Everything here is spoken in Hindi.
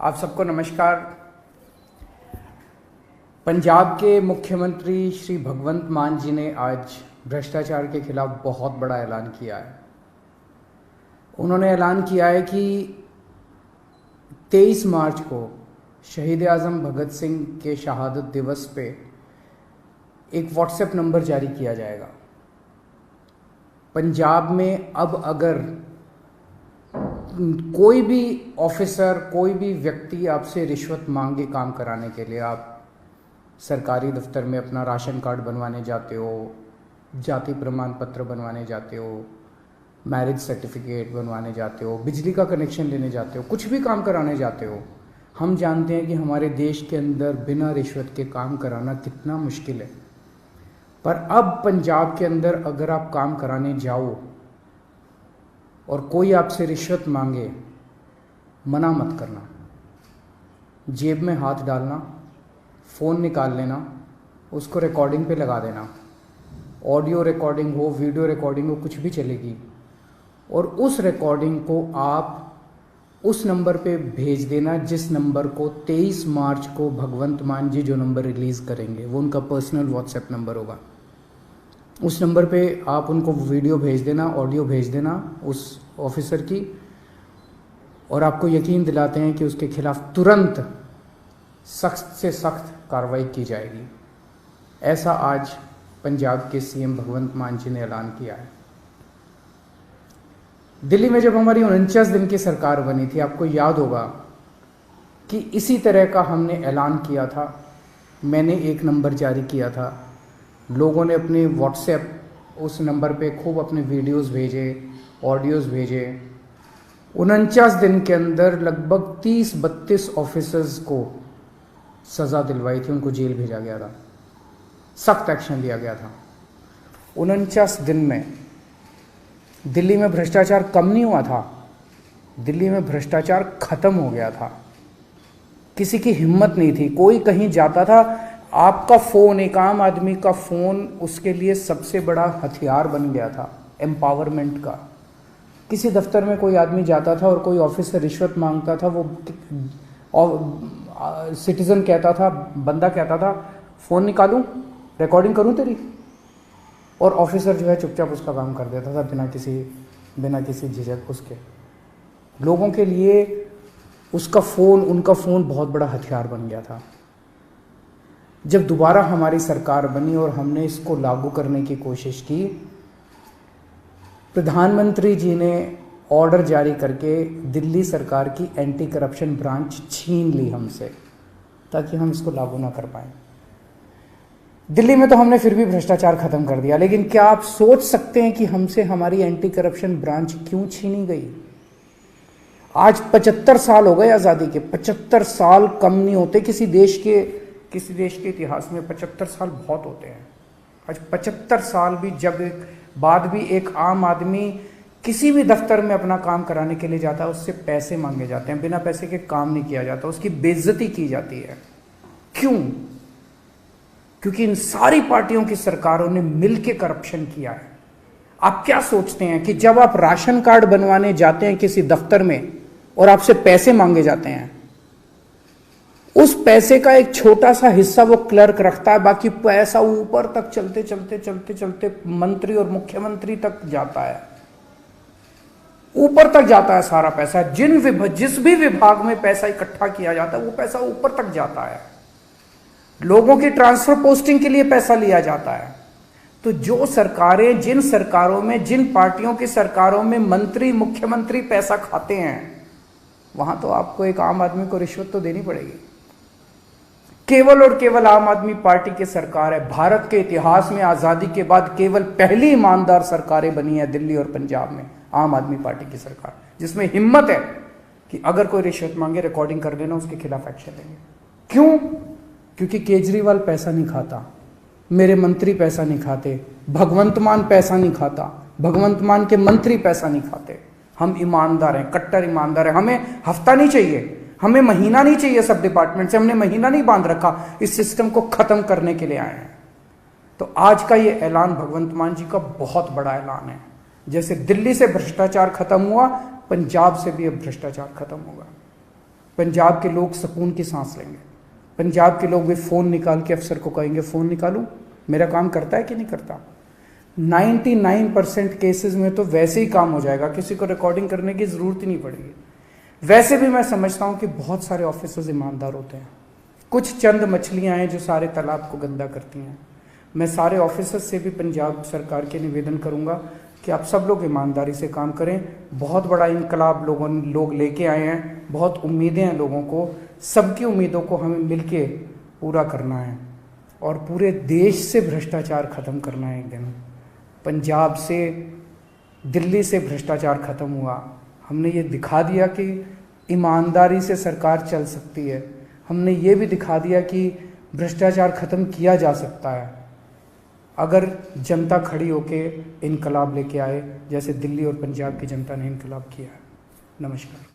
आप सबको नमस्कार। पंजाब के मुख्यमंत्री श्री भगवंत मान जी ने आज भ्रष्टाचार के खिलाफ बहुत बड़ा ऐलान किया है। उन्होंने ऐलान किया है कि 23 मार्च को शहीद आज़म भगत सिंह के शहादत दिवस पे एक व्हाट्सएप नंबर जारी किया जाएगा। पंजाब में अब अगर कोई भी ऑफिसर, कोई भी व्यक्ति आपसे रिश्वत मांगे काम कराने के लिए, आप सरकारी दफ्तर में अपना राशन कार्ड बनवाने जाते हो, जाति प्रमाण पत्र बनवाने जाते हो, मैरिज सर्टिफिकेट बनवाने जाते हो, बिजली का कनेक्शन लेने जाते हो, कुछ भी काम कराने जाते हो, हम जानते हैं कि हमारे देश के अंदर बिना रिश्वत के काम कराना कितना मुश्किल है। पर अब पंजाब के अंदर अगर आप काम कराने जाओ और कोई आपसे रिश्वत मांगे, मना मत करना। जेब में हाथ डालना, फ़ोन निकाल लेना, उसको रिकॉर्डिंग पे लगा देना। ऑडियो रिकॉर्डिंग हो, वीडियो रिकॉर्डिंग हो, कुछ भी चलेगी। और उस रिकॉर्डिंग को आप उस नंबर पे भेज देना जिस नंबर को 23 मार्च को भगवंत मान जी जो नंबर रिलीज़ करेंगे, वो उनका पर्सनल व्हाट्सएप नंबर होगा। उस नंबर पे आप उनको वीडियो भेज देना, ऑडियो भेज देना उस ऑफिसर की, और आपको यकीन दिलाते हैं कि उसके खिलाफ तुरंत सख्त से सख्त कार्रवाई की जाएगी। ऐसा आज पंजाब के सीएम भगवंत मान जी ने ऐलान किया है। दिल्ली में जब हमारी 49 दिन की सरकार बनी थी, आपको याद होगा कि इसी तरह का हमने ऐलान किया था। मैंने एक नंबर जारी किया था, लोगों ने अपने व्हाट्सएप उस नंबर पे खूब अपने वीडियोस भेजे, ऑडियोज़ भेजे। 49 दिन के अंदर लगभग 30-32 ऑफिसर्स को सज़ा दिलवाई थी, उनको जेल भेजा गया था, सख्त एक्शन लिया गया था। 49 दिन में दिल्ली में भ्रष्टाचार कम नहीं हुआ था, दिल्ली में भ्रष्टाचार खत्म हो गया था। किसी की हिम्मत नहीं थी, कोई कहीं जाता था, आपका फ़ोन, एक आम आदमी का फ़ोन उसके लिए सबसे बड़ा हथियार बन गया था एम्पावरमेंट का। किसी दफ्तर में कोई आदमी जाता था और कोई ऑफिसर रिश्वत मांगता था, वो सिटीज़न कहता था, बंदा कहता था, फ़ोन निकालूं, रिकॉर्डिंग करूं तेरी, और ऑफिसर जो है चुपचाप उसका काम कर देता था बिना किसी झिझक उसके। लोगों के लिए उसका फ़ोन, उनका फ़ोन बहुत बड़ा हथियार बन गया था। जब दोबारा हमारी सरकार बनी और हमने इसको लागू करने की कोशिश की, प्रधानमंत्री जी ने ऑर्डर जारी करके दिल्ली सरकार की एंटी करप्शन ब्रांच छीन ली हमसे, ताकि हम इसको लागू ना कर पाए। दिल्ली में तो हमने फिर भी भ्रष्टाचार खत्म कर दिया, लेकिन क्या आप सोच सकते हैं कि हमसे हमारी एंटी करप्शन ब्रांच क्यों छीनी गई? आज 75 साल हो गए आज़ादी के। 75 साल कम नहीं होते किसी देश के इतिहास में। 75 साल बहुत होते हैं। आज 75 साल भी बाद भी एक आम आदमी किसी भी दफ्तर में अपना काम कराने के लिए जाता है, उससे पैसे मांगे जाते हैं, बिना पैसे के काम नहीं किया जाता, उसकी बेइज्जती की जाती है। क्यों? क्योंकि इन सारी पार्टियों की सरकारों ने मिलकर करप्शन किया है। आप क्या सोचते हैं कि जब आप राशन कार्ड बनवाने जाते हैं किसी दफ्तर में और आपसे पैसे मांगे जाते हैं, उस पैसे का एक छोटा सा हिस्सा वो क्लर्क रखता है, बाकी पैसा ऊपर तक चलते मंत्री और मुख्यमंत्री तक जाता है, ऊपर तक जाता है सारा पैसा। जिस भी विभाग में पैसा इकट्ठा किया जाता है वो पैसा ऊपर तक जाता है। लोगों की ट्रांसफर पोस्टिंग के लिए पैसा लिया जाता है। तो जो सरकारें, जिन सरकारों में, जिन पार्टियों की सरकारों में मंत्री, मुख्यमंत्री पैसा खाते हैं, वहां तो आपको एक आम आदमी को रिश्वत तो देनी पड़ेगी। केवल और केवल आम आदमी पार्टी की सरकार है। भारत के इतिहास में आज़ादी के बाद केवल पहली ईमानदार सरकारें बनी है दिल्ली और पंजाब में, आम आदमी पार्टी की सरकार, जिसमें हिम्मत है कि अगर कोई रिश्वत मांगे, रिकॉर्डिंग कर देना, उसके खिलाफ एक्शन लेंगे। क्यों? क्योंकि केजरीवाल पैसा नहीं खाता, मेरे मंत्री पैसा नहीं खाते, भगवंत मान पैसा नहीं खाता, भगवंत मान के मंत्री पैसा नहीं खाते। हम ईमानदार हैं, कट्टर ईमानदार हैं। हमें हफ्ता नहीं चाहिए, हमें महीना नहीं चाहिए सब डिपार्टमेंट से। हमने महीना नहीं बांध रखा, इस सिस्टम को खत्म करने के लिए आए हैं। तो आज का ये ऐलान भगवंत मान जी का बहुत बड़ा ऐलान है। जैसे दिल्ली से भ्रष्टाचार खत्म हुआ, पंजाब से भी अब भ्रष्टाचार खत्म होगा। पंजाब के लोग सुकून की सांस लेंगे। पंजाब के लोग भी फ़ोन निकाल के अफसर को कहेंगे फ़ोन निकालूं, मेरा काम करता है कि नहीं करता। 99% केसेस में तो वैसे ही काम हो जाएगा, किसी को रिकॉर्डिंग करने की ज़रूरत ही नहीं पड़ेगी। वैसे भी मैं समझता हूं कि बहुत सारे ऑफिसर्स ईमानदार होते हैं, कुछ चंद मछलियां हैं जो सारे तालाब को गंदा करती हैं। मैं सारे ऑफिसर्स से भी पंजाब सरकार के निवेदन करूंगा कि आप सब लोग ईमानदारी से काम करें। बहुत बड़ा इनकलाब लोग लेके आए हैं, बहुत उम्मीदें हैं लोगों को, सबकी उम्मीदों को हमें मिलके पूरा करना है और पूरे देश से भ्रष्टाचार खत्म करना है। एक दिन पंजाब से, दिल्ली से भ्रष्टाचार खत्म हुआ, हमने ये दिखा दिया कि ईमानदारी से सरकार चल सकती है। हमने ये भी दिखा दिया कि भ्रष्टाचार खत्म किया जा सकता है अगर जनता खड़ी होके इनकलाब लेके आए, जैसे दिल्ली और पंजाब की जनता ने इनकलाब किया है। नमस्कार।